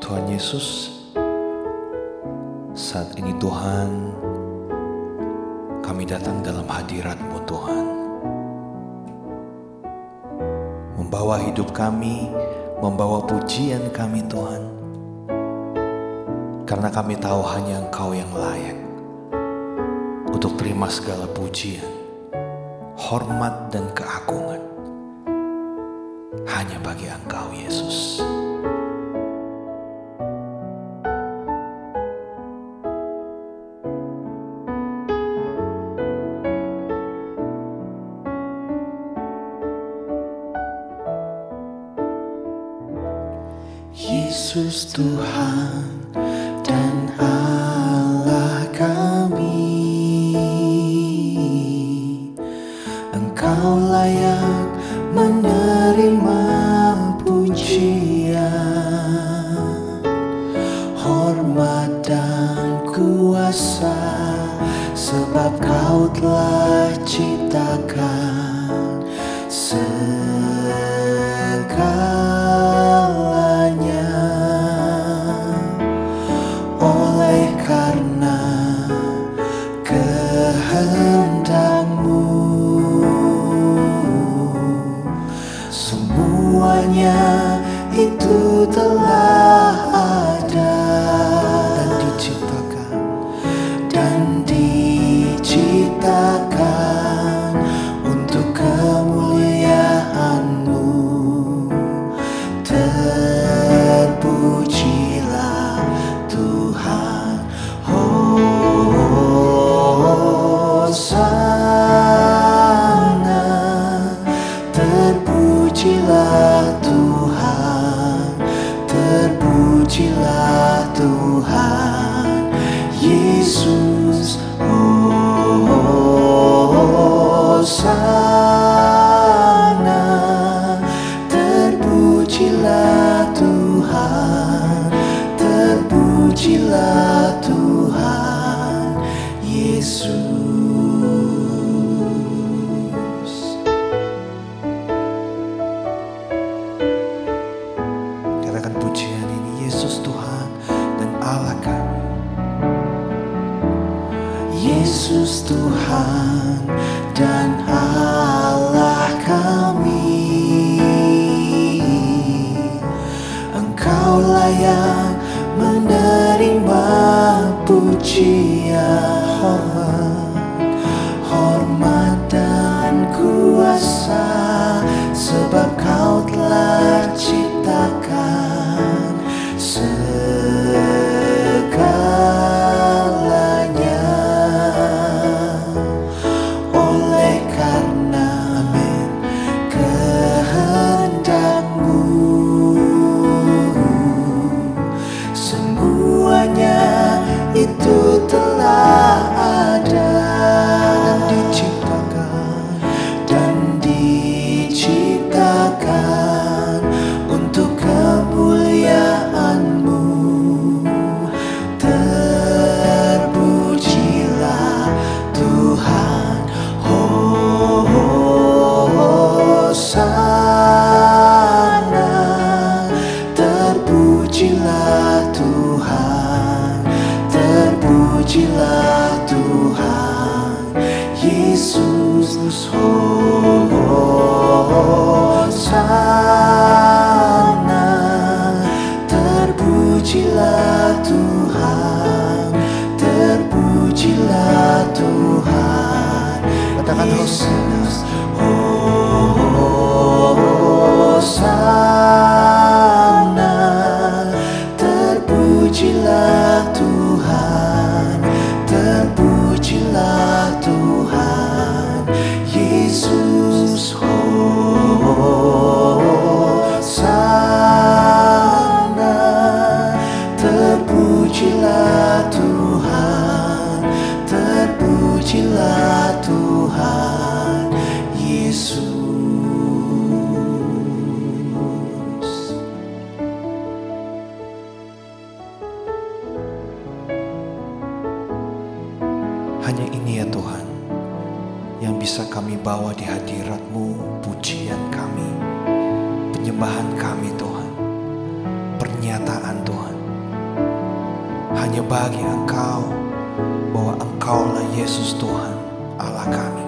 Tuhan Yesus, saat ini Tuhan, kami datang dalam hadirat-Mu Tuhan, membawa hidup kami, membawa pujian kami Tuhan, karena kami tahu hanya Engkau yang layak untuk terima segala pujian, hormat dan keagungan hanya bagi Engkau Yesus. Yesus Tuhan dan Allah kami, Engkau layak menerima pujian, hormat dan kuasa, sebab Kau telah ciptakan segalanya. Oleh karena kehendak-Mu, semuanya itu telah ada dan diciptakan untuk kemuliaan-Mu. Terpujilah Tuhan, Hosana. Terpujilah Tuhan, terpujilah Tuhan Yesus, Hosana. Terpujilah Tuhan, terpujilah Tuhan Yesus. Katakan pujian ini, Yesus Tuhan dan Allah kami. Yesus Tuhan dan Allah kami, Engkau layak menerima pujian, hormat dan kuasa, sebab Kau telah ciptakan segalanya. Oleh karena kehendak-Mu, semuanya itu telah ada dan diciptakan untuk kemuliaan-Mu. Terpujilah Tuhan, Hosana. Terpujilah Tuhan, terpujilah Tuhan Yesus, Hosana. Terpujilah Tuhan, terpujilah Tuhan. Katakan Hosana, Hosana. Terpujilah Tuhan, terpujilah Tuhan Yesus, Hosana. Terpujilah Tuhan, terpujilah Tuhan Yesus. Hanya ini ya Tuhan yang bisa kami bawa di hadirat-Mu, pujian kami, penyembahan kami Tuhan, pernyataan Tuhan. hanya bagi Engkau bahwa Engkaulah Yesus Tuhan Allah kami.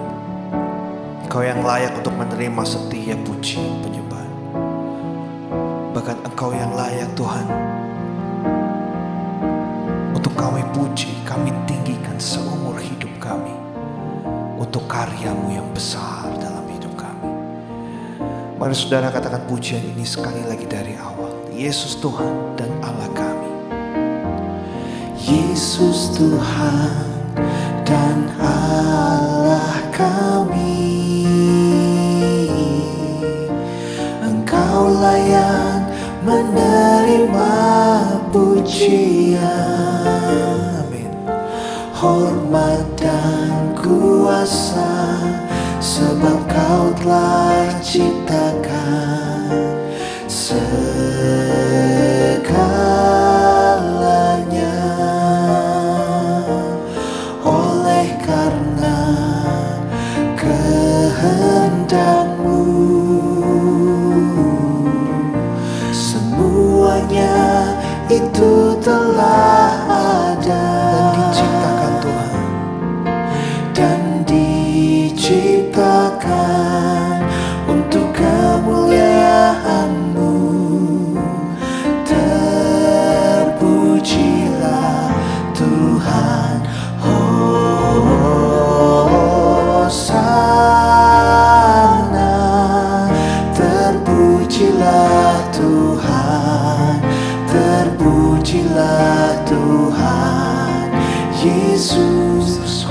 Engkau yang layak untuk menerima setiap puji penyembahan. Bahkan Engkau yang layak Tuhan untuk kami puji, kami tinggikan seumur hidup kami untuk karya-Mu yang besar dalam hidup kami. Mari saudara katakan pujian ini sekali lagi dari awal. Yesus Tuhan dan Allah kami. Yesus Tuhan dan Allah kami. Engkau layak menerima pujian, Amin. hormat dan kuasa, sebab Kau telah ciptakan segalanya. Oleh karena kehendak-Mu, semuanya itu telah ada Dan diciptakan Tuhan. dan diciptakan untuk kemuliaan-Mu. Terpujilah Tuhan, Hosana. Terpujilah Tuhan, terpujilah Tuhan Yesus,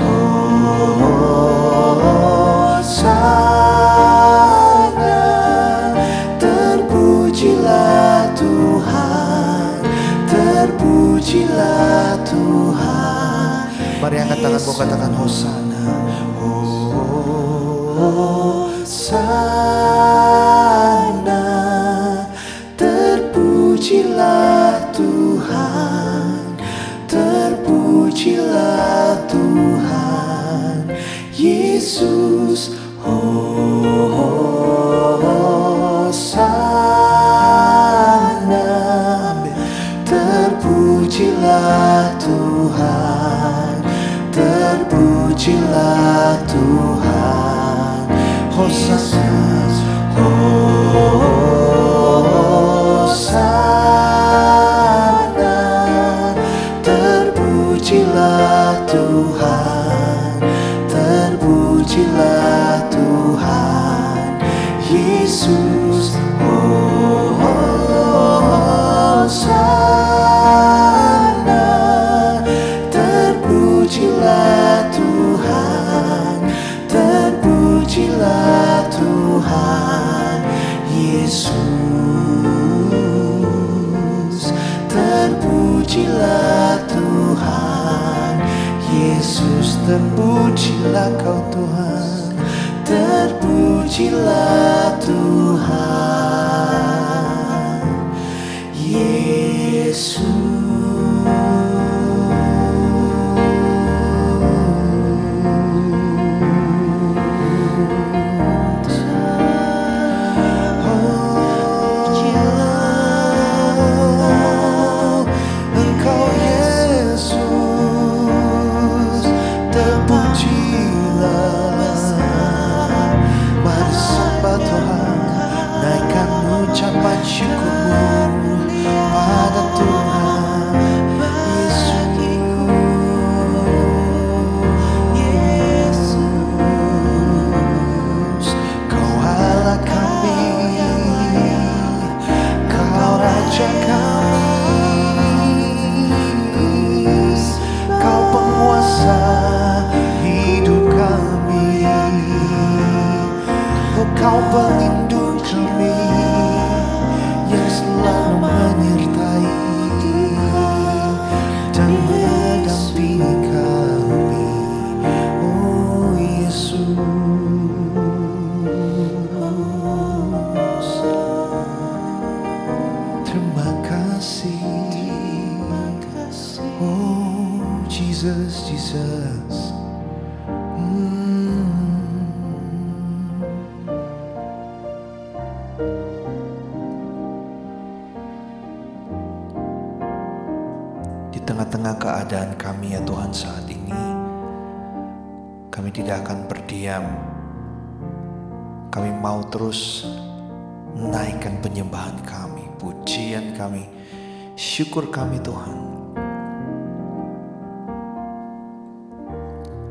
Hosana. Terpujilah Tuhan, terpujilah Tuhan. Mari angkat tanganmu, katakan Hosana. Hosana. Terpujilah Tuhan, terpujilah Tuhan Yesus, Hosana. Terpujilah Tuhan, terpujilah Tuhan Yesus, Hosana. Terpujilah Tuhan, terpujilah Tuhan Yesus, Hosana. Terpujilah Tuhan, terpujilah Tuhan Yesus. Terpujilah Tuhan Yesus, terpujilah Kau Tuhan, terpujilah Tuhan Yesus. Engkau Yesus, terpujilah. Mari sembah Tuhan, naikkan ucapan syukurmu pada Tuhan Yesus. Kau Allah kami, Kau Raja kami, Kau penguasa hidup kami, Kau pelindung kami yang selalu menyertai dan mendampingi kami. Oh Yesus, terima kasih. Oh Jesus, Jesus. tengah-tengah keadaan kami ya Tuhan saat ini, kami tidak akan berdiam. Kami mau terus naikkan penyembahan kami, pujian kami, syukur kami Tuhan.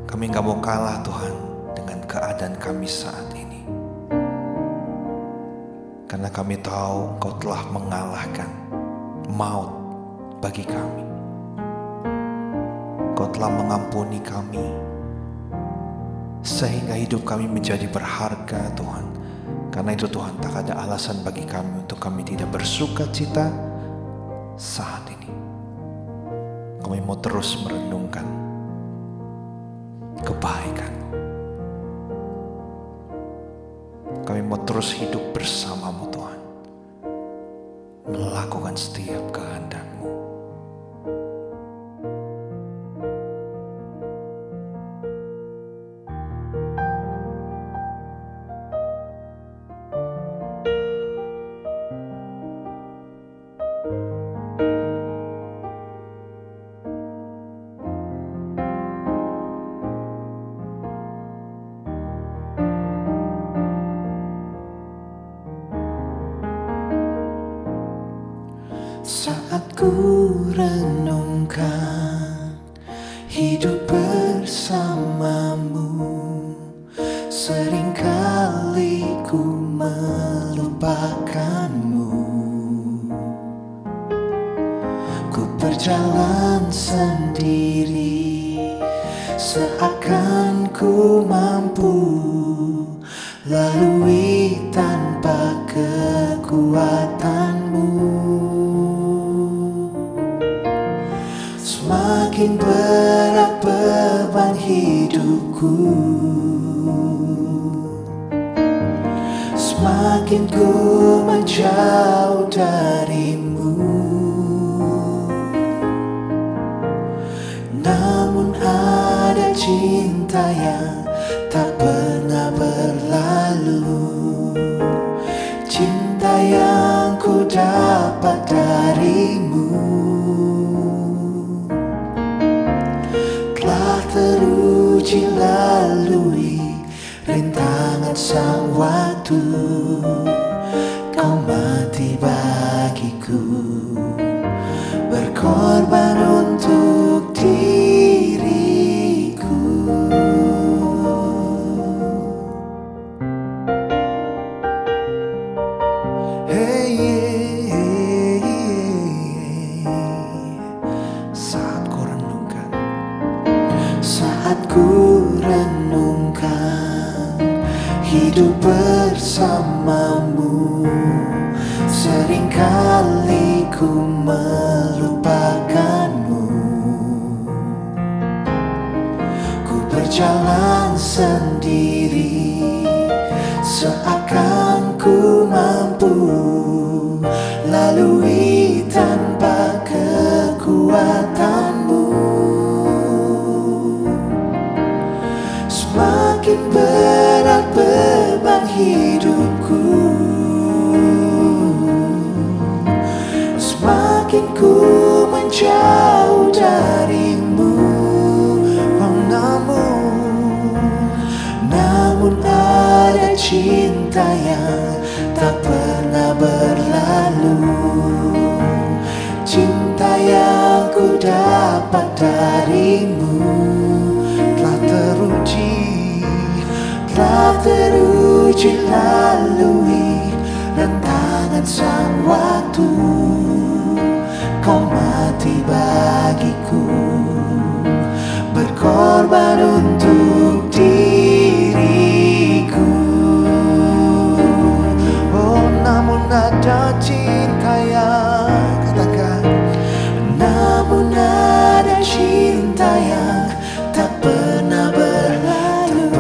Kami gak mau kalah Tuhan dengan keadaan kami saat ini. Karena kami tahu Engkau telah mengalahkan maut bagi kami. Engkau telah mengampuni kami, sehingga hidup kami menjadi berharga Tuhan. Karena itu Tuhan, tak ada alasan bagi kami untuk kami tidak bersuka cita saat ini. Kami mau terus merenungkan kebaikan-Mu. Kami mau terus hidup bersama-Mu Tuhan, melakukan setiap kehendak-Mu. Saat ku renungkan hidup bersamamu, seringkali ku melupakanmu. Ku berjalan sendiri, seakan ku mampu lalui tanpa kekuatanmu. Semakin berat beban hidupku, semakin ku menjauh darimu. Namun ada cinta yang tak pernah berlalu, cinta yang ku dapat darimu. Teruji lalui rintangan sang waktu, Kau mati bagiku, berkorban untuk diriku. Hey, hey, hey. Saat ku renungkan hidup bersamamu, seringkali ku melupakanmu. Ku berjalan sendiri, seakan ku mampu lalui tanpa kekuatanmu. Semakin berat beban hidupku, semakin ku menjauh darimu. Oh, namun ada cinta yang tak pernah berlalu, cinta yang ku dapat darimu. Telah teruji lalui rentangan sang waktu, Kau mati bagiku, berkorban untuk diriku. Oh, namun ada cinta yang, katakan, namun ada cinta yang tak pernah berlalu,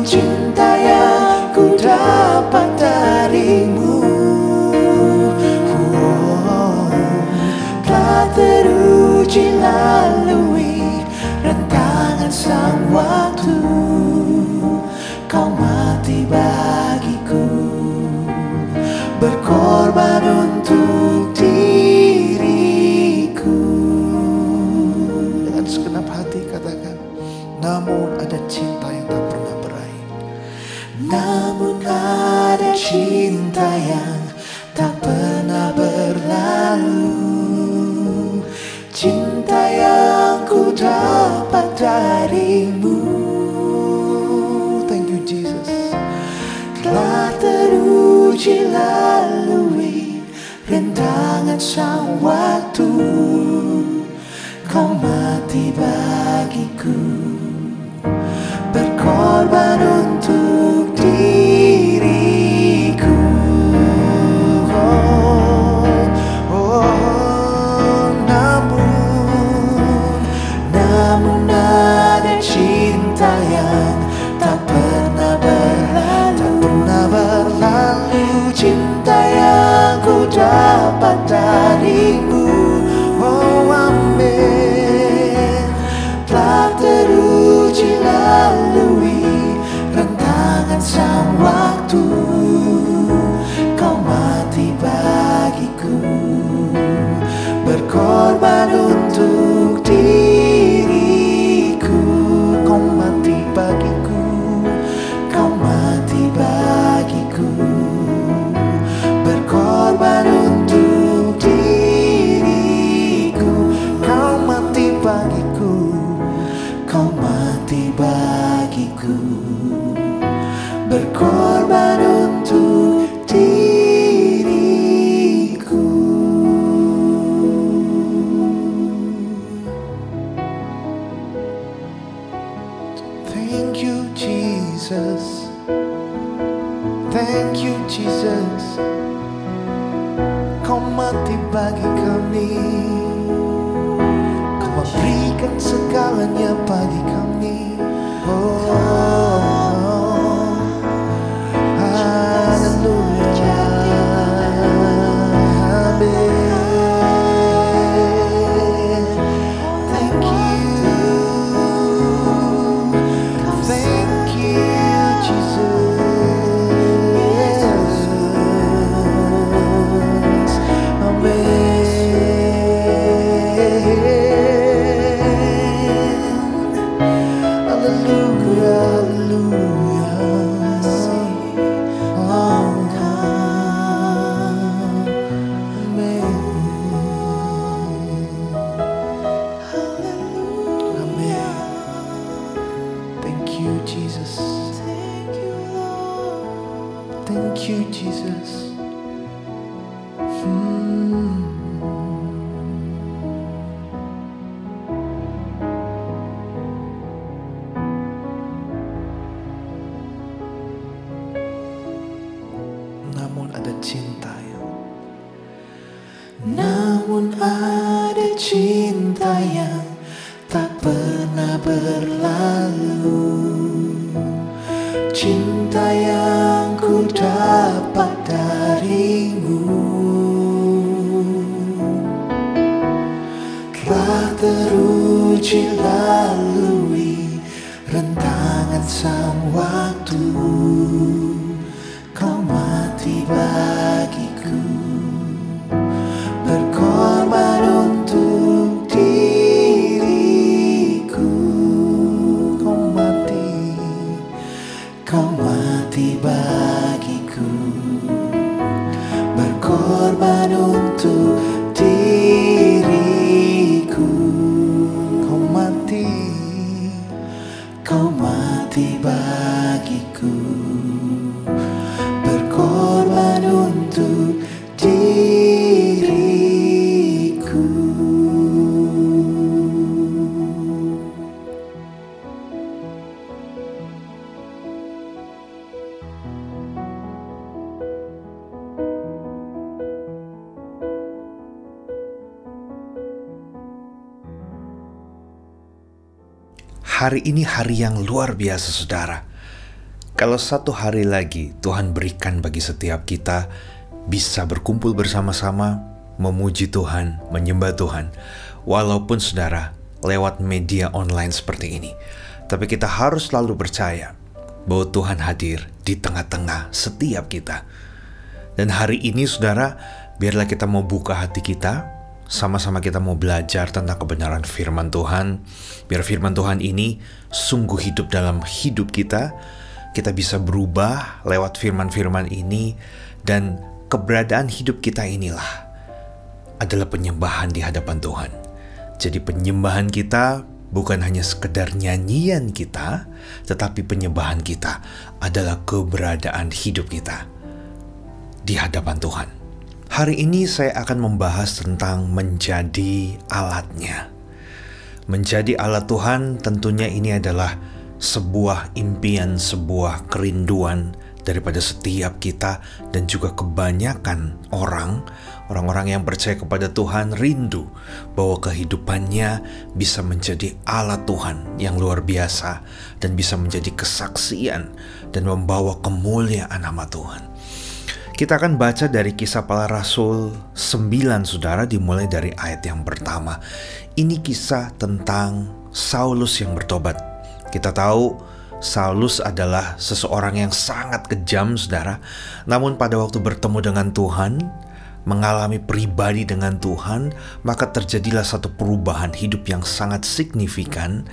cinta yang ku dapat darimu. Oh, telah teruji lalui rentangan sang waktu, Kau mati bagiku, berkorban untuk diriku. hati, katakan, namun ada cinta yang tak pernah berakhir. Namun ada cinta yang tak pernah berlalu, cinta yang ku dapat darimu. Thank you Jesus. Telah teruji lalui rintangan sang waktu, kau mati bagiku, berkorban untuk diriku. Namun ada cinta yang tak pernah berlalu, cinta yang ku dapat darimu. Oh amin. Telah teruji lalui rentangan sang waktu, kau mati bagiku, berkorban untuk diriku. Kau mati bagiku, Kau mati bagiku, berkorban untuk diriku. kau mati bagiku, Kau mati bagiku, berkorban untuk diriku. Thank you Jesus. Thank you Jesus. Kau mati bagi kami, kau memberikan segalanya bagi kami. Oh, haleluya. Amin. Thank you. Thank you Jesus. Amen. Hallelujah, hallelujah. Oh, amen. Amen. Thank you, Jesus. Thank you, Jesus. Namun ada cinta yang Namun ada cinta yang tak pernah berlalu, cinta yang ku dapat darimu. Telah teruji lalui rentangan sang waktu, kau mati bagiku, berkorban untuk diriku. kau Kau mati mati, bagiku, berkorban untuk diriku. kau mati, Kau mati bagiku, berkorban untuk diriku. Hari ini hari yang luar biasa, saudara. Kalau satu hari lagi Tuhan berikan bagi setiap kita bisa berkumpul bersama-sama, memuji Tuhan, menyembah Tuhan. Walaupun saudara lewat media online seperti ini. Tapi kita harus selalu percaya bahwa Tuhan hadir di tengah-tengah setiap kita. Dan hari ini saudara, biarlah kita mau buka hati kita sama-sama kita mau belajar tentang kebenaran firman Tuhan. Biar firman Tuhan ini sungguh hidup dalam hidup kita. Kita bisa berubah lewat firman-firman ini. Dan keberadaan hidup kita inilah adalah penyembahan di hadapan Tuhan. Jadi penyembahan kita bukan hanya sekedar nyanyian kita, tetapi penyembahan kita adalah keberadaan hidup kita di hadapan Tuhan. Hari ini saya akan membahas tentang menjadi alatnya. Menjadi alat Tuhan tentunya ini adalah sebuah impian, sebuah kerinduan daripada setiap kita dan juga kebanyakan orang-orang yang percaya kepada Tuhan rindu bahwa kehidupannya bisa menjadi alat Tuhan yang luar biasa dan bisa menjadi kesaksian dan membawa kemuliaan nama Tuhan. Kita akan baca dari Kisah Para Rasul 9, saudara, dimulai dari ayat yang pertama. Ini kisah tentang Saulus yang bertobat. Kita tahu Saulus adalah seseorang yang sangat kejam, saudara. Namun pada waktu bertemu dengan Tuhan, mengalami pribadi dengan Tuhan, maka terjadilah satu perubahan hidup yang sangat signifikan.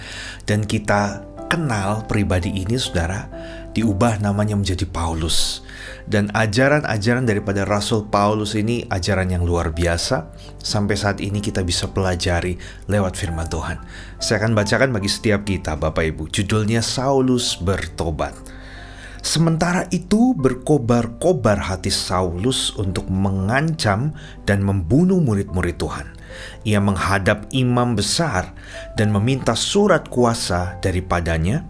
Dan kita kenal pribadi ini, saudara, diubah namanya menjadi Paulus. Dan ajaran-ajaran daripada Rasul Paulus ini ajaran yang luar biasa. Sampai saat ini kita bisa pelajari lewat firman Tuhan. Saya akan bacakan bagi setiap kita, Bapak Ibu. Judulnya Saulus bertobat. Sementara itu berkobar-kobar hati Saulus untuk mengancam dan membunuh murid-murid Tuhan. Ia menghadap imam besar dan meminta surat kuasa daripadanya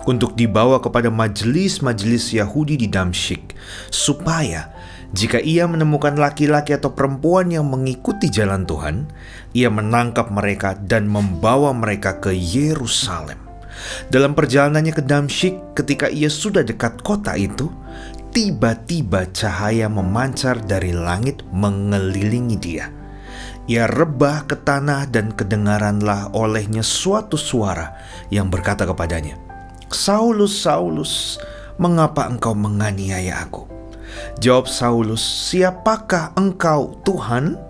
untuk dibawa kepada majelis-majelis Yahudi di Damsyik, supaya jika ia menemukan laki-laki atau perempuan yang mengikuti jalan Tuhan, ia menangkap mereka dan membawa mereka ke Yerusalem. Dalam perjalanannya ke Damsyik, ketika ia sudah dekat kota itu, tiba-tiba cahaya memancar dari langit mengelilingi dia. Ia rebah ke tanah dan kedengaranlah olehnya suatu suara yang berkata kepadanya, "Saulus, Saulus, mengapa engkau menganiaya aku?" Jawab Saulus, "Siapakah engkau, Tuhan?"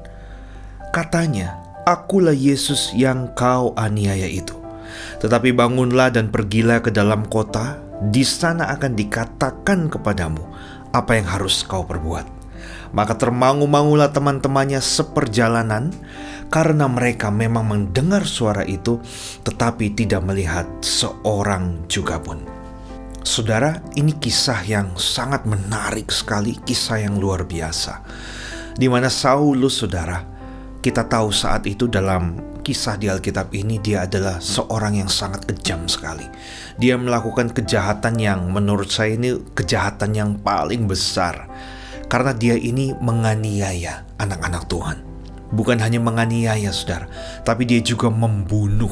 Katanya, "Akulah Yesus yang kau aniaya itu. Tetapi bangunlah dan pergilah ke dalam kota, di sana akan dikatakan kepadamu apa yang harus kau perbuat." Maka termangu-mangulah teman-temannya seperjalanan, karena mereka memang mendengar suara itu, tetapi tidak melihat seorang juga pun. Saudara, ini kisah yang sangat menarik sekali, kisah yang luar biasa. Di mana Saulus, saudara, kita tahu saat itu dalam kisah di Alkitab ini dia adalah seorang yang sangat kejam sekali. Dia melakukan kejahatan yang menurut saya ini kejahatan yang paling besar. Karena dia ini menganiaya anak-anak Tuhan. Bukan hanya menganiaya, saudara, tapi dia juga membunuh.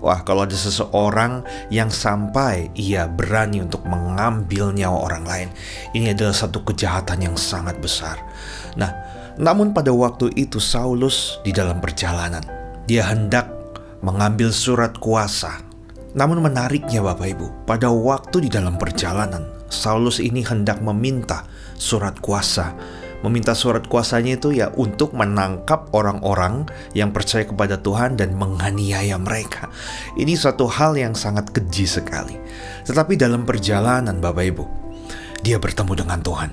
Wah, kalau ada seseorang yang sampai ia berani untuk mengambil nyawa orang lain, ini adalah satu kejahatan yang sangat besar. Nah, namun pada waktu itu Saulus di dalam perjalanan, dia hendak mengambil surat kuasa. Namun menariknya, Bapak Ibu, pada waktu di dalam perjalanan, Saulus ini hendak meminta surat kuasa. Meminta surat kuasanya itu ya untuk menangkap orang-orang yang percaya kepada Tuhan dan menganiaya mereka. Ini suatu hal yang sangat keji sekali. Tetapi dalam perjalanan, Bapak Ibu, dia bertemu dengan Tuhan.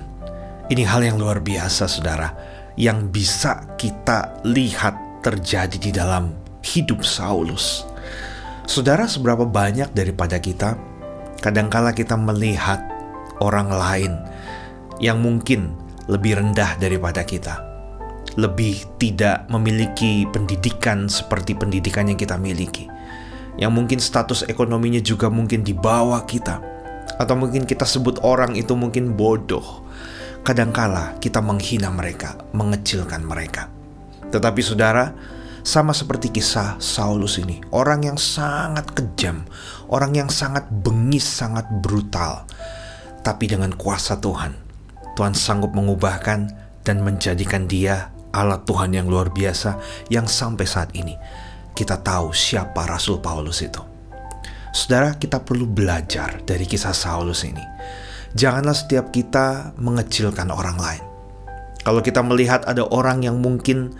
Ini hal yang luar biasa, saudara, yang bisa kita lihat terjadi di dalam hidup Saulus. Saudara, seberapa banyak daripada kita kadangkala kita melihat orang lain yang mungkin lebih rendah daripada kita, lebih tidak memiliki pendidikan seperti pendidikan yang kita miliki, yang mungkin status ekonominya juga mungkin di bawah kita, atau mungkin kita sebut orang itu mungkin bodoh. Kadangkala kita menghina mereka, mengecilkan mereka. Tetapi saudara, sama seperti kisah Saulus ini, orang yang sangat kejam, orang yang sangat bengis, sangat brutal. Tapi dengan kuasa Tuhan, Tuhan sanggup mengubahkan dan menjadikan dia alat Tuhan yang luar biasa, yang sampai saat ini kita tahu siapa Rasul Paulus itu. Saudara, kita perlu belajar dari kisah Saulus ini. Janganlah setiap kita mengecilkan orang lain. Kalau kita melihat ada orang yang mungkin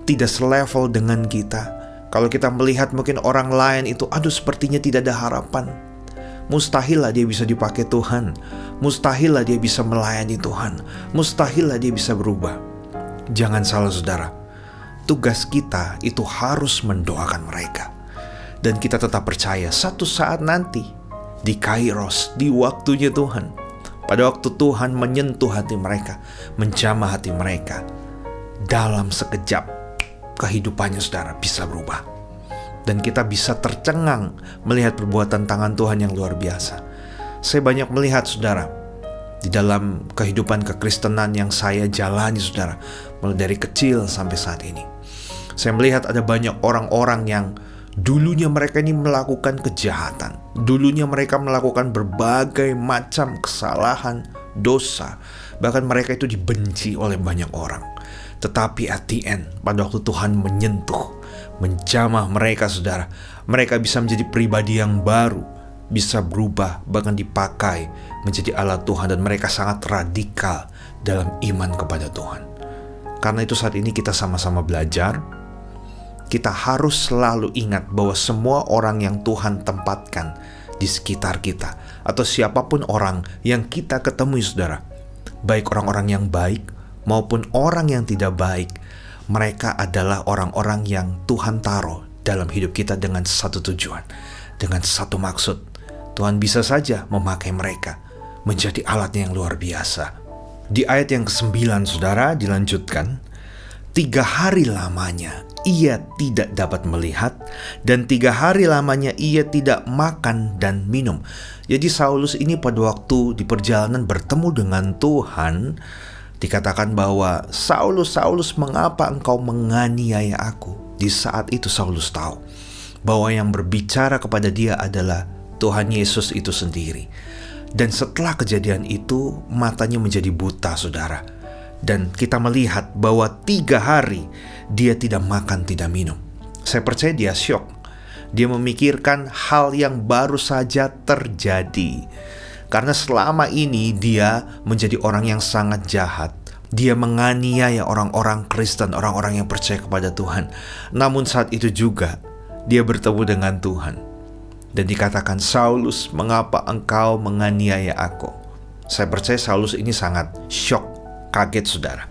tidak selevel dengan kita, kalau kita melihat mungkin orang lain itu, aduh sepertinya tidak ada harapan, mustahil lah dia bisa dipakai Tuhan, mustahil lah dia bisa melayani Tuhan, mustahil lah dia bisa berubah. Jangan salah saudara, tugas kita itu harus mendoakan mereka. Dan kita tetap percaya satu saat nanti, di Kairos, di waktunya Tuhan, pada waktu Tuhan menyentuh hati mereka, menjamah hati mereka, dalam sekejap kehidupannya saudara bisa berubah. Dan kita bisa tercengang melihat perbuatan tangan Tuhan yang luar biasa. Saya banyak melihat saudara, di dalam kehidupan kekristenan yang saya jalani saudara, mulai dari kecil sampai saat ini. Saya melihat ada banyak orang-orang yang dulunya mereka ini melakukan kejahatan, dulunya mereka melakukan berbagai macam kesalahan, dosa, bahkan mereka itu dibenci oleh banyak orang. Tetapi at the end, pada waktu Tuhan menyentuh, menjamah mereka saudara, mereka bisa menjadi pribadi yang baru, bisa berubah, bahkan dipakai menjadi alat Tuhan, dan mereka sangat radikal dalam iman kepada Tuhan. Karena itu saat ini kita sama-sama belajar. Kita harus selalu ingat bahwa semua orang yang Tuhan tempatkan di sekitar kita, atau siapapun orang yang kita ketemui saudara, baik orang-orang yang baik maupun orang yang tidak baik, mereka adalah orang-orang yang Tuhan taruh dalam hidup kita dengan satu tujuan, dengan satu maksud. Tuhan bisa saja memakai mereka menjadi alatnya yang luar biasa. Di ayat yang ke-9 saudara dilanjutkan, 3 hari lamanya ia tidak dapat melihat, dan 3 hari lamanya ia tidak makan dan minum. Jadi Saulus ini pada waktu di perjalanan bertemu dengan Tuhan, dikatakan bahwa Saulus, Saulus, mengapa engkau menganiaya aku? Di saat itu Saulus tahu bahwa yang berbicara kepada dia adalah Tuhan Yesus itu sendiri. Dan setelah kejadian itu matanya menjadi buta saudara. Dan kita melihat bahwa 3 hari dia tidak makan, tidak minum. Saya percaya dia syok. Dia memikirkan hal yang baru saja terjadi. Karena selama ini dia menjadi orang yang sangat jahat. Dia menganiaya orang-orang Kristen, orang-orang yang percaya kepada Tuhan. Namun saat itu juga dia bertemu dengan Tuhan. Dan dikatakan, Saulus, mengapa engkau menganiaya aku? Saya percaya Saulus ini sangat syok. Kaget saudara.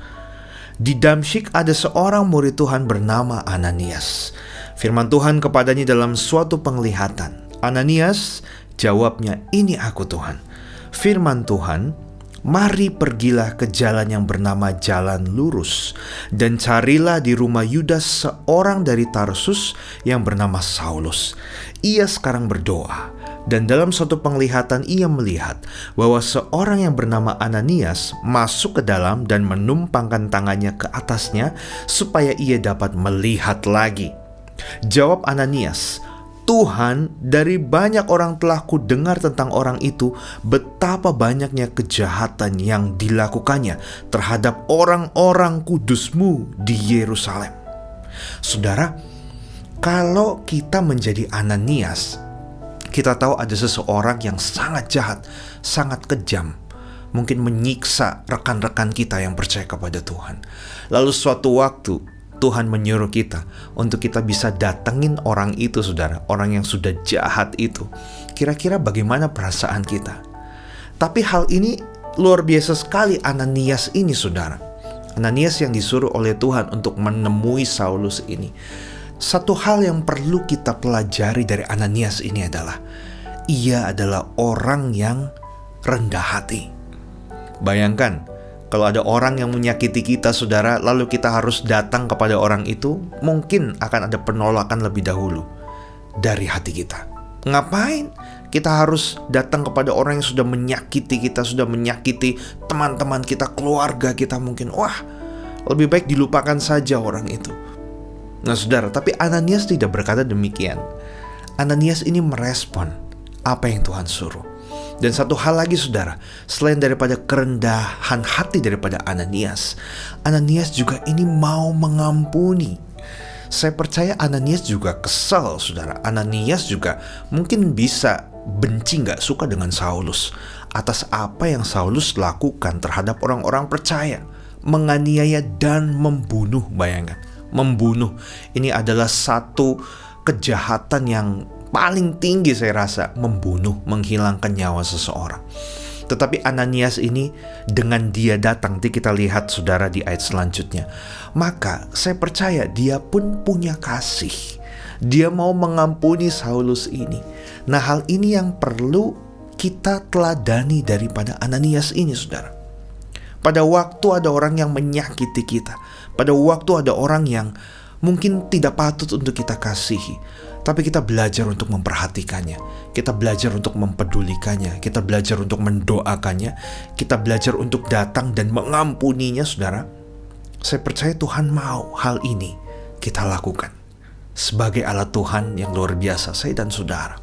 Di Damsyik ada seorang murid Tuhan bernama Ananias. Firman Tuhan kepadanya dalam suatu penglihatan. Ananias, jawabnya, ini aku Tuhan. Firman Tuhan, mari pergilah ke jalan yang bernama Jalan Lurus, dan carilah di rumah Yudas seorang dari Tarsus yang bernama Saulus. Ia sekarang berdoa. Dan dalam suatu penglihatan ia melihat bahwa seorang yang bernama Ananias masuk ke dalam dan menumpangkan tangannya ke atasnya supaya ia dapat melihat lagi. Jawab Ananias, Tuhan, dari banyak orang telah ku dengar tentang orang itu, betapa banyaknya kejahatan yang dilakukannya terhadap orang-orang kudus-Mu di Yerusalem. Saudara, kalau kita menjadi Ananias, kita tahu ada seseorang yang sangat jahat, sangat kejam, mungkin menyiksa rekan-rekan kita yang percaya kepada Tuhan. Lalu suatu waktu Tuhan menyuruh kita untuk kita bisa datengin orang itu saudara, orang yang sudah jahat itu. Kira-kira bagaimana perasaan kita? Tapi hal ini luar biasa sekali Ananias ini saudara. Ananias yang disuruh oleh Tuhan untuk menemui Saulus ini. Satu hal yang perlu kita pelajari dari Ananias ini adalah ia adalah orang yang rendah hati. Bayangkan kalau ada orang yang menyakiti kita saudara, lalu kita harus datang kepada orang itu, mungkin akan ada penolakan lebih dahulu dari hati kita. Ngapain kita harus datang kepada orang yang sudah menyakiti kita, sudah menyakiti teman-teman kita, keluarga kita mungkin. Wah, lebih baik dilupakan saja orang itu. Nah saudara, tapi Ananias tidak berkata demikian. Ananias ini merespon apa yang Tuhan suruh. Dan satu hal lagi saudara, selain daripada kerendahan hati daripada Ananias, Ananias juga ini mau mengampuni. Saya percaya Ananias juga kesal saudara. Ananias juga mungkin bisa benci, gak suka dengan Saulus atas apa yang Saulus lakukan terhadap orang-orang percaya. Menganiaya dan membunuh, bayangkan. membunuh. Ini adalah satu kejahatan yang paling tinggi saya rasa, membunuh, menghilangkan nyawa seseorang. Tetapi Ananias ini dengan dia datang, nanti kita lihat saudara di ayat selanjutnya. Maka saya percaya dia pun punya kasih. Dia mau mengampuni Saulus ini. Nah, hal ini yang perlu kita teladani daripada Ananias ini, saudara. Pada waktu ada orang yang menyakiti kita, pada waktu ada orang yang mungkin tidak patut untuk kita kasihi, tapi kita belajar untuk memperhatikannya, kita belajar untuk mempedulikannya, kita belajar untuk mendoakannya, kita belajar untuk datang dan mengampuninya, saudara. Saya percaya Tuhan mau hal ini kita lakukan sebagai alat Tuhan yang luar biasa, saya dan saudara.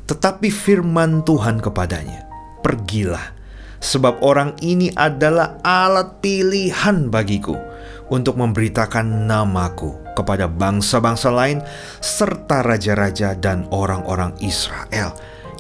Tetapi firman Tuhan kepadanya, pergilah, sebab orang ini adalah alat pilihan bagiku untuk memberitakan namaku kepada bangsa-bangsa lain serta raja-raja dan orang-orang Israel.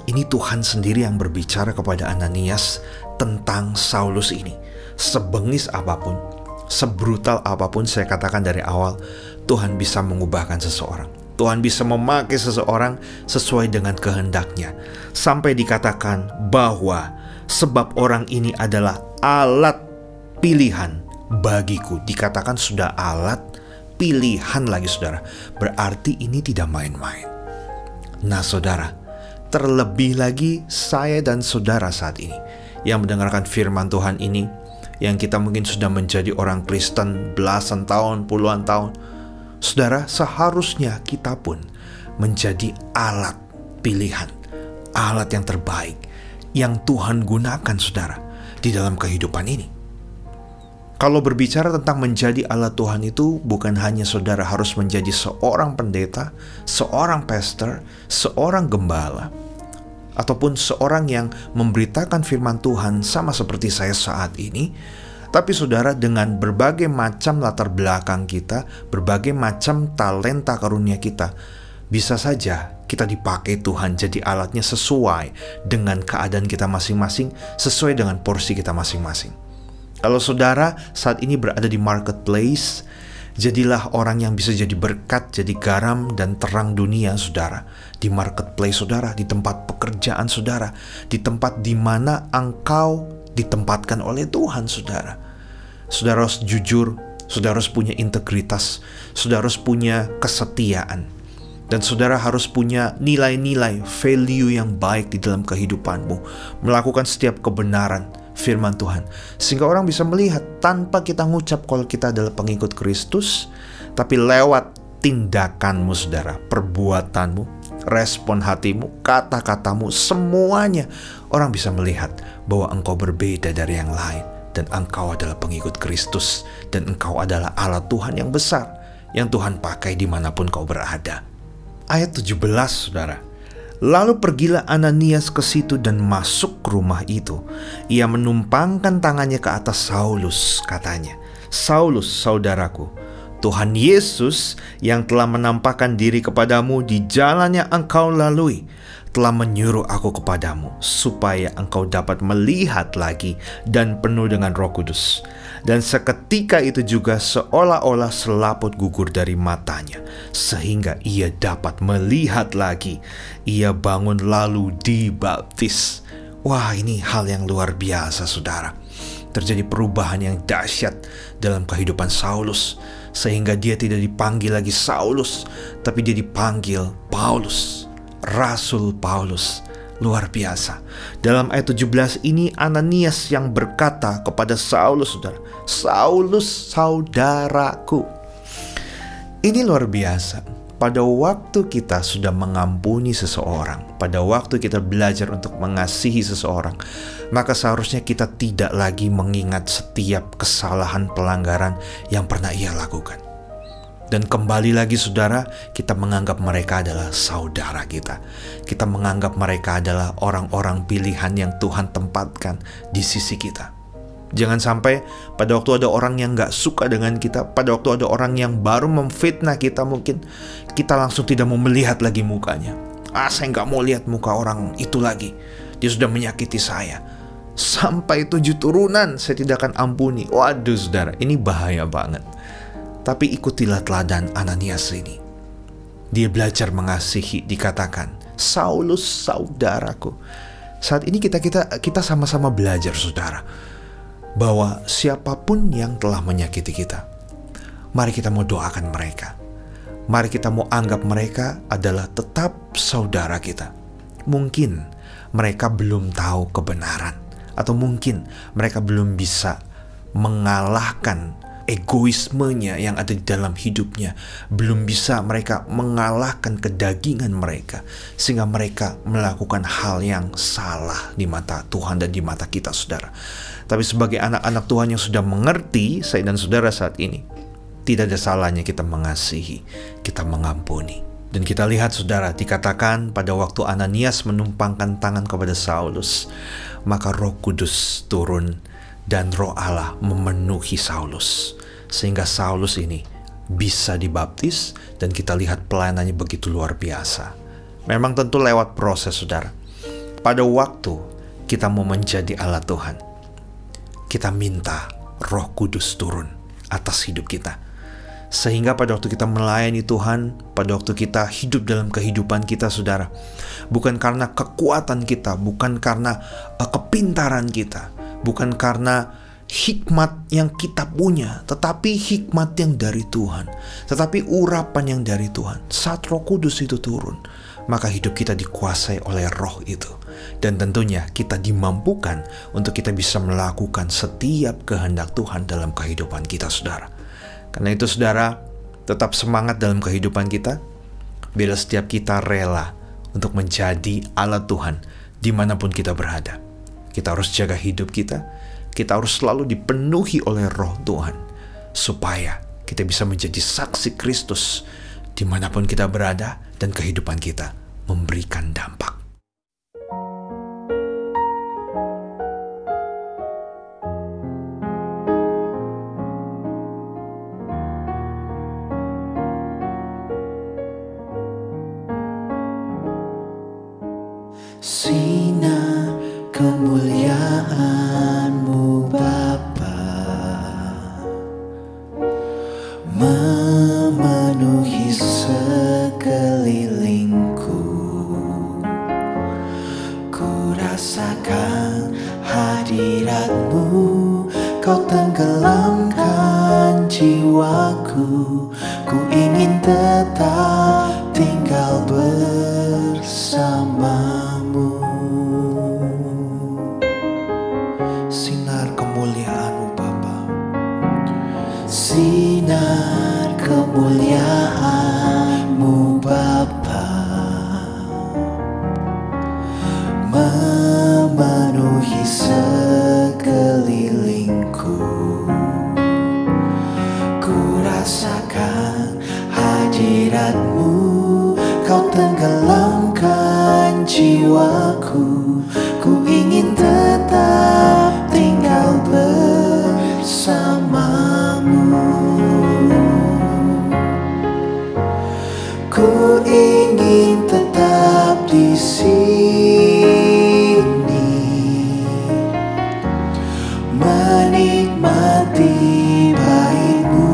Ini Tuhan sendiri yang berbicara kepada Ananias tentang Saulus ini. Sebengis apapun, sebrutal apapun, saya katakan dari awal, Tuhan bisa mengubahkan seseorang. Tuhan bisa memakai seseorang sesuai dengan kehendaknya. Sampai dikatakan bahwa sebab orang ini adalah alat pilihan bagiku. Dikatakan sudah alat pilihan lagi, saudara. Berarti ini tidak main-main. Nah, saudara, terlebih lagi saya dan saudara saat ini yang mendengarkan firman Tuhan ini, yang kita mungkin sudah menjadi orang Kristen belasan tahun, puluhan tahun. Saudara, seharusnya kita pun menjadi alat pilihan, alat yang terbaik yang Tuhan gunakan, saudara, di dalam kehidupan ini. Kalau berbicara tentang menjadi alat Tuhan itu, bukan hanya saudara harus menjadi seorang pendeta, seorang pastor, seorang gembala, ataupun seorang yang memberitakan firman Tuhan sama seperti saya saat ini. Tapi saudara, dengan berbagai macam latar belakang kita, berbagai macam talenta karunia kita, bisa saja kita dipakai Tuhan jadi alatnya sesuai dengan keadaan kita masing-masing, sesuai dengan porsi kita masing-masing. Kalau saudara saat ini berada di marketplace, jadilah orang yang bisa jadi berkat, jadi garam dan terang dunia, saudara. Di marketplace, saudara, di tempat pekerjaan, saudara, di tempat di mana engkau ditempatkan oleh Tuhan, saudara. Saudara harus jujur, saudara harus punya integritas, saudara harus punya kesetiaan, dan saudara harus punya nilai-nilai, value yang baik di dalam kehidupanmu, melakukan setiap kebenaran firman Tuhan, sehingga orang bisa melihat tanpa kita ngucap kalau kita adalah pengikut Kristus, tapi lewat tindakanmu, saudara, perbuatanmu, respon hatimu, kata-katamu, semuanya orang bisa melihat bahwa engkau berbeda dari yang lain, dan engkau adalah pengikut Kristus, dan engkau adalah alat Tuhan yang besar yang Tuhan pakai dimanapun kau berada. Ayat 17, saudara. Lalu pergilah Ananias ke situ dan masuk ke rumah itu. Ia menumpangkan tangannya ke atas Saulus, katanya, "Saulus, saudaraku, Tuhan Yesus yang telah menampakkan diri kepadamu di jalan yang engkau lalui, telah menyuruh aku kepadamu, supaya engkau dapat melihat lagi dan penuh dengan Roh Kudus." Dan seketika itu juga seolah-olah selaput gugur dari matanya, sehingga ia dapat melihat lagi. Ia bangun lalu dibaptis. Wah, ini hal yang luar biasa, saudara. Terjadi perubahan yang dahsyat dalam kehidupan Saulus, sehingga dia tidak dipanggil lagi Saulus, tapi dia dipanggil Paulus, Rasul Paulus. Luar biasa. Dalam ayat 17 ini Ananias yang berkata kepada Saulus, saudara, "Saulus, saudaraku." Ini luar biasa. Pada waktu kita sudah mengampuni seseorang, pada waktu kita belajar untuk mengasihi seseorang, maka seharusnya kita tidak lagi mengingat setiap kesalahan pelanggaran yang pernah ia lakukan. Dan kembali lagi, saudara, kita menganggap mereka adalah saudara kita. Kita menganggap mereka adalah orang-orang pilihan yang Tuhan tempatkan di sisi kita. Jangan sampai pada waktu ada orang yang gak suka dengan kita, pada waktu ada orang yang baru memfitnah kita, mungkin kita langsung tidak mau melihat lagi mukanya. Saya gak mau lihat muka orang itu lagi, dia sudah menyakiti saya. Sampai 7 turunan saya tidak akan ampuni. Waduh, saudara, ini bahaya banget. Tapi ikutilah teladan Ananias ini. Dia belajar mengasihi, dikatakan, Saulus saudaraku. Saat ini kita sama-sama belajar, saudara, bahwa siapapun yang telah menyakiti kita, mari kita mau doakan mereka. Mari kita mau anggap mereka adalah tetap saudara kita. Mungkin mereka belum tahu kebenaran, atau mungkin mereka belum bisa mengalahkan egoismenya yang ada di dalam hidupnya. Belum bisa mereka mengalahkan kedagingan mereka, sehingga mereka melakukan hal yang salah di mata Tuhan dan di mata kita, saudara. Tapi sebagai anak-anak Tuhan yang sudah mengerti, saya dan saudara saat ini, tidak ada salahnya kita mengasihi, kita mengampuni. Dan kita lihat, saudara, dikatakan pada waktu Ananias menumpangkan tangan kepada Saulus, maka Roh Kudus turun dan Roh Allah memenuhi Saulus, sehingga Saulus ini bisa dibaptis. Dan kita lihat pelayanannya begitu luar biasa. Memang tentu lewat proses, saudara. Pada waktu kita mau menjadi alat Tuhan, kita minta Roh Kudus turun atas hidup kita, sehingga pada waktu kita melayani Tuhan, pada waktu kita hidup dalam kehidupan kita, saudara, bukan karena kekuatan kita, bukan karena kepintaran kita, bukan karena hikmat yang kita punya, tetapi hikmat yang dari Tuhan, tetapi urapan yang dari Tuhan. Saat Roh Kudus itu turun, maka hidup kita dikuasai oleh Roh itu. Dan tentunya kita dimampukan untuk kita bisa melakukan setiap kehendak Tuhan dalam kehidupan kita, saudara. Karena itu, saudara, tetap semangat dalam kehidupan kita, bila setiap kita rela untuk menjadi alat Tuhan dimanapun kita berada. Kita harus jaga hidup kita harus selalu dipenuhi oleh Roh Tuhan, supaya kita bisa menjadi saksi Kristus dimanapun kita berada, dan kehidupan kita memberikan dampak. Sinar kemuliaan-Mu Bapa memenuhi sekelilingku. Ku rasakan hadirat-Mu, Kau tenggelamkan jiwaku. Ku ingin tetap tinggal bersama-Mu. Sinar kemuliaan-Mu Bapa, sinar kemuliaan-Mu Bapa memenuhi sekelilingku. Ku rasakan hadirat-Mu, Kau tenggelamkan jiwaku. Ku ingin tetap tinggal bersama-Mu. Ku ingin tetap di sini, menikmati bait-Mu.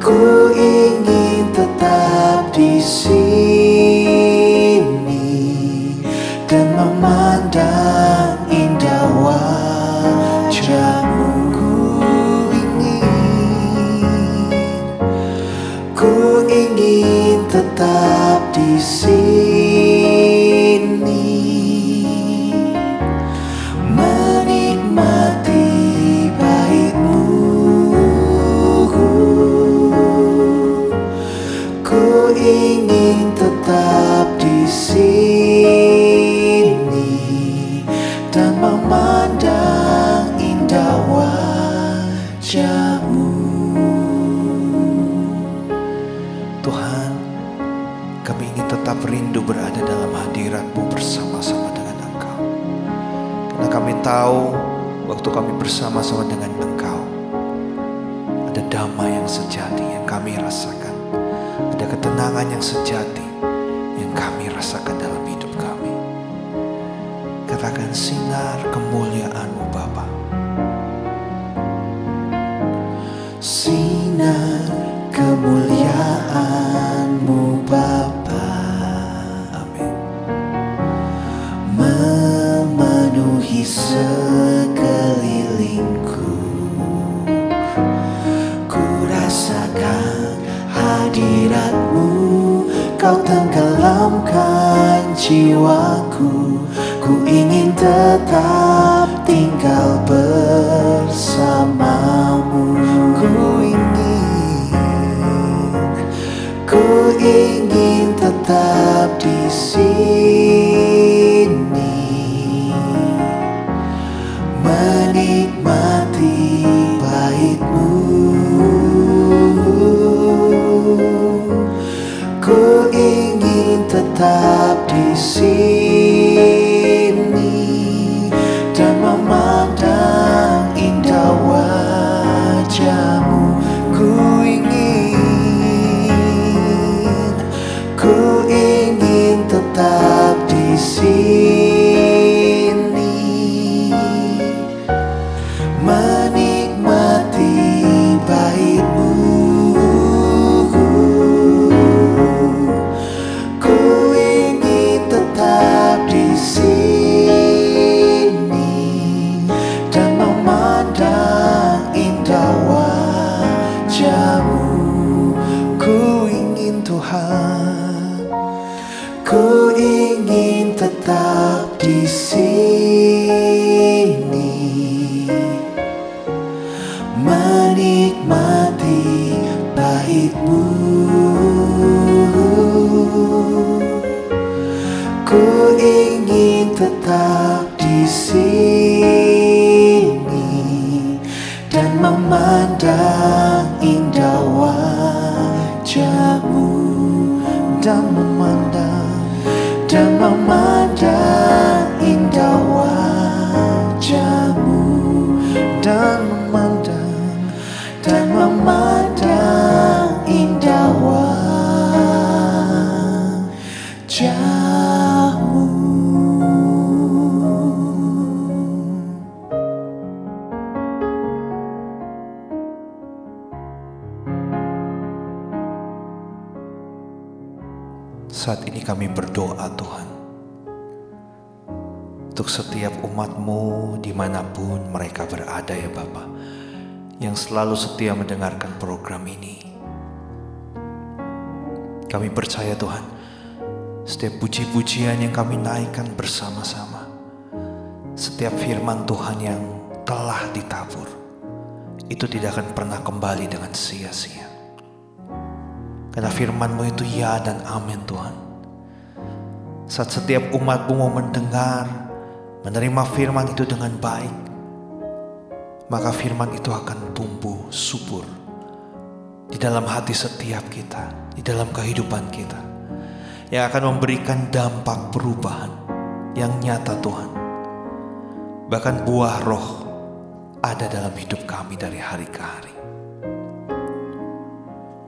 Ku ingin tetap di sini dan memandang indah wajah-Mu. Ku ingin tetap di sini, menikmati bait-Mu. Ku ingin tetap di sini dan memandang indah wajah-Mu. Tuhan, kami ingin tetap rindu berada dalam hadirat-Mu bersama-sama dengan Engkau. Karena kami tahu waktu kami bersama-sama dengan Engkau, ada damai yang sejati yang kami rasakan, ada ketenangan yang sejati yang kami rasakan dalam hidup kami. Katakan, sinar kemuliaan-Mu Bapa kemuliaan-Mu Bapa. Amin. Memenuhi sekelilingku, ku rasakan hadirat-Mu. Kau tenggelamkan jiwaku, ku ingin tetap tinggal bersamamu. Ku ingin tetap di sini, menikmati bait-Mu. Ku ingin tetap di sini dan memandang indah wajah-Mu. Ku ingin tetap di sini, menikmati bait-Mu. Ku ingin tetap di sini, menikmati bait-Mu. Ku ingin tetap di sini dan memandang indah wajah-Mu, dan memandang indah wajah-Mu, dan memandang indah wajah-Mu. Saat ini kami berdoa Tuhan, untuk setiap umat-Mu dimanapun mereka berada ya Bapa, yang selalu setia mendengarkan program ini. Kami percaya Tuhan, setiap puji-pujian yang kami naikkan bersama-sama, setiap firman Tuhan yang telah ditabur, itu tidak akan pernah kembali dengan sia-sia. Karena firman-Mu itu ya dan amin Tuhan. Saat setiap umat-Mu mau mendengar, menerima firman itu dengan baik, maka firman itu akan tumbuh subur di dalam hati setiap kita, di dalam kehidupan kita, yang akan memberikan dampak perubahan yang nyata Tuhan. Bahkan buah roh ada dalam hidup kami dari hari ke hari.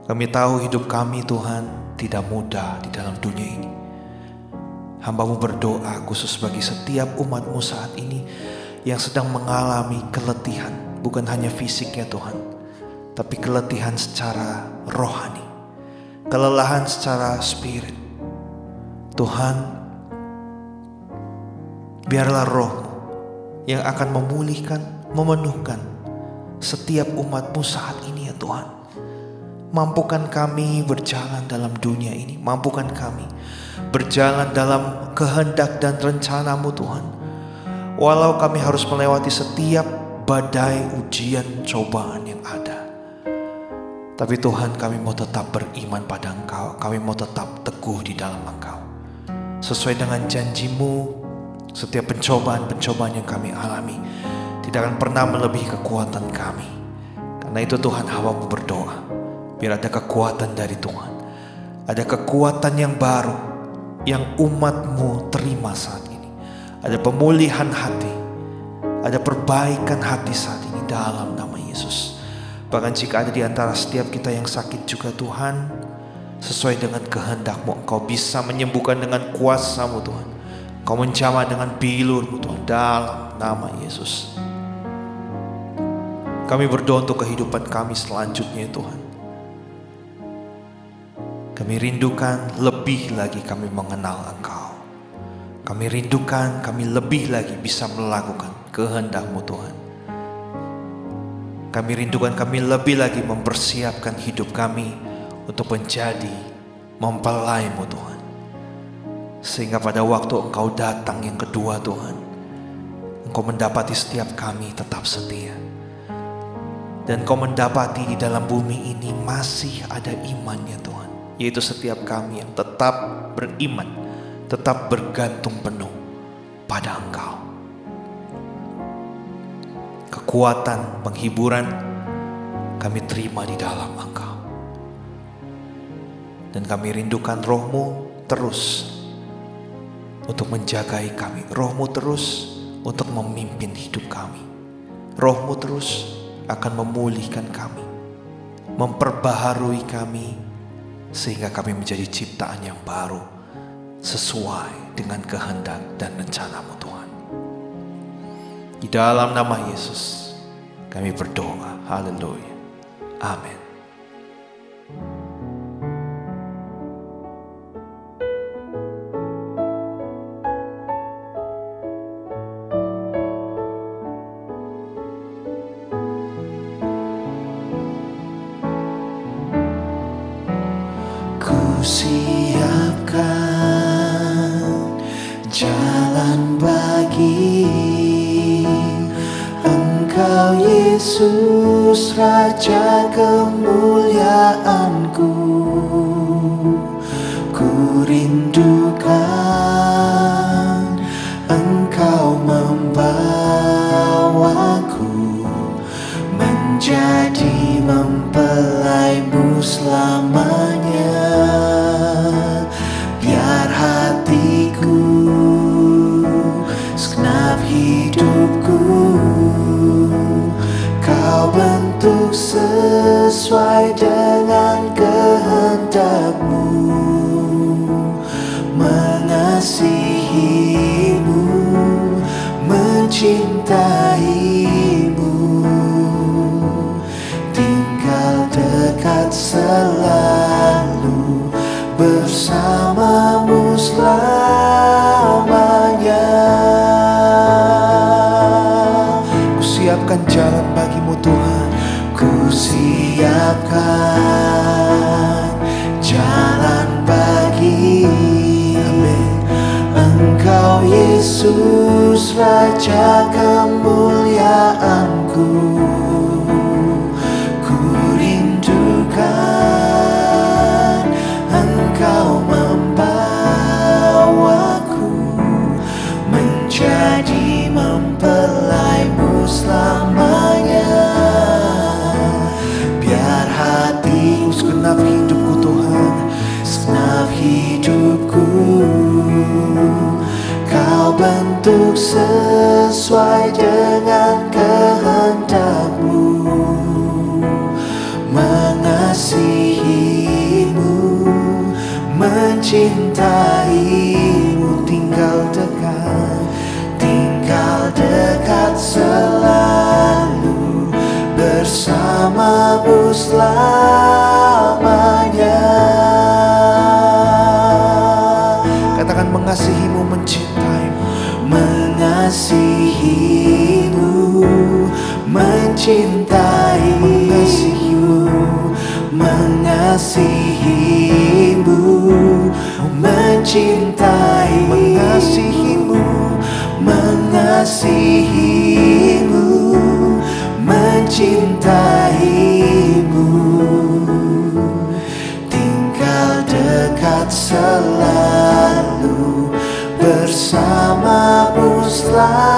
Kami tahu hidup kami Tuhan tidak mudah di dalam dunia ini. Hamba-Mu berdoa khusus bagi setiap umat-Mu saat ini yang sedang mengalami keletihan, bukan hanya fisik ya Tuhan, tapi keletihan secara rohani, kelelahan secara spirit. Tuhan, biarlah roh-Mu yang akan memulihkan, memenuhkan setiap umat-Mu saat ini ya Tuhan. Mampukan kami berjalan dalam dunia ini, mampukan kami berjalan dalam kehendak dan rencana-Mu Tuhan. Walau kami harus melewati setiap badai, ujian, cobaan yang ada, tapi Tuhan, kami mau tetap beriman pada Engkau. Kami mau tetap teguh di dalam Engkau. Sesuai dengan janji-Mu, setiap pencobaan-pencobaan yang kami alami tidak akan pernah melebihi kekuatan kami. Karena itu Tuhan, hamba-Mu berdoa, biar ada kekuatan dari Tuhan, ada kekuatan yang baru yang umat-Mu terima saat ini. Ada pemulihan hati, ada perbaikan hati saat ini dalam nama Yesus. Bahkan jika ada di antara setiap kita yang sakit juga Tuhan, sesuai dengan kehendak-Mu, Engkau bisa menyembuhkan dengan kuasa-Mu Tuhan. Engkau menjamah dengan bilur-Mu Tuhan, dalam nama Yesus. Kami berdoa untuk kehidupan kami selanjutnya Tuhan. Kami rindukan lebih lagi kami mengenal Engkau. Kami rindukan kami lebih lagi bisa melakukan kehendak-Mu Tuhan. Kami rindukan kami lebih lagi mempersiapkan hidup kami untuk menjadi mempelai-Mu Tuhan. Sehingga pada waktu Engkau datang yang kedua Tuhan, Engkau mendapati setiap kami tetap setia. Dan Engkau mendapati di dalam bumi ini masih ada imannya Tuhan, yaitu setiap kami yang tetap beriman, tetap bergantung penuh pada Engkau. Kekuatan, penghiburan kami terima di dalam Engkau. Dan kami rindukan Roh-Mu terus untuk menjagai kami. Roh-Mu terus untuk memimpin hidup kami. Roh-Mu terus akan memulihkan kami, memperbaharui kami, sehingga kami menjadi ciptaan yang baru sesuai dengan kehendak dan rencana-Mu Tuhan. Di dalam nama Yesus kami berdoa. Haleluya. Amin. Siapkan jalan bagi Engkau Yesus, Raja kemuliaanku. Ku rindukan Engkau membawaku menjadi mempelai-Mu selamanya. Biar hatiku, segenap hidupku Kau bentuk sesuai dengan kehendak-Mu. Mengasihi-Mu, mencintai-Mu, tinggal dekat selalu bersama-Mu selamanya. Ku siapkan jalan bagi-Mu Tuhan. Ku siapkan jalan bagi Engkau Yesus, Raja kemuliaanku. Ku rindukan Engkau membawaku menjadi mempelai-Mu selamanya. Biar hatiku, segenap hidupku Tuhan, segenap hidupku Kau bentuk sesuai dengan kehendak-Mu. Mengasihi-Mu, mencintai-Mu, tinggal dekat selalu bersama-Mu selamanya. katakan mengasihi-Mu, mencintai-Mu. Mengasihi-Mu, mencintai-Mu, mengasihi-Mu, mencintai-Mu, mengasihi-Mu, mencintai-Mu, tinggal dekat selalu bersama-Mu selamanya.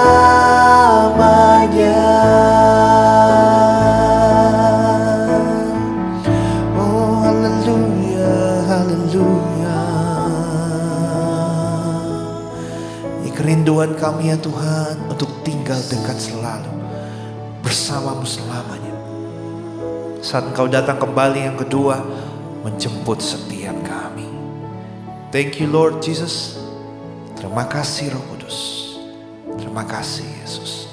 Oh haleluya, haleluya. Ini kerinduan kami ya Tuhan, untuk tinggal dekat selalu bersama-Mu selamanya. Saat Engkau datang kembali yang kedua, menjemput setiap kami. Thank you Lord Jesus. Terima kasih Roh Kudus. Terima kasih Yesus.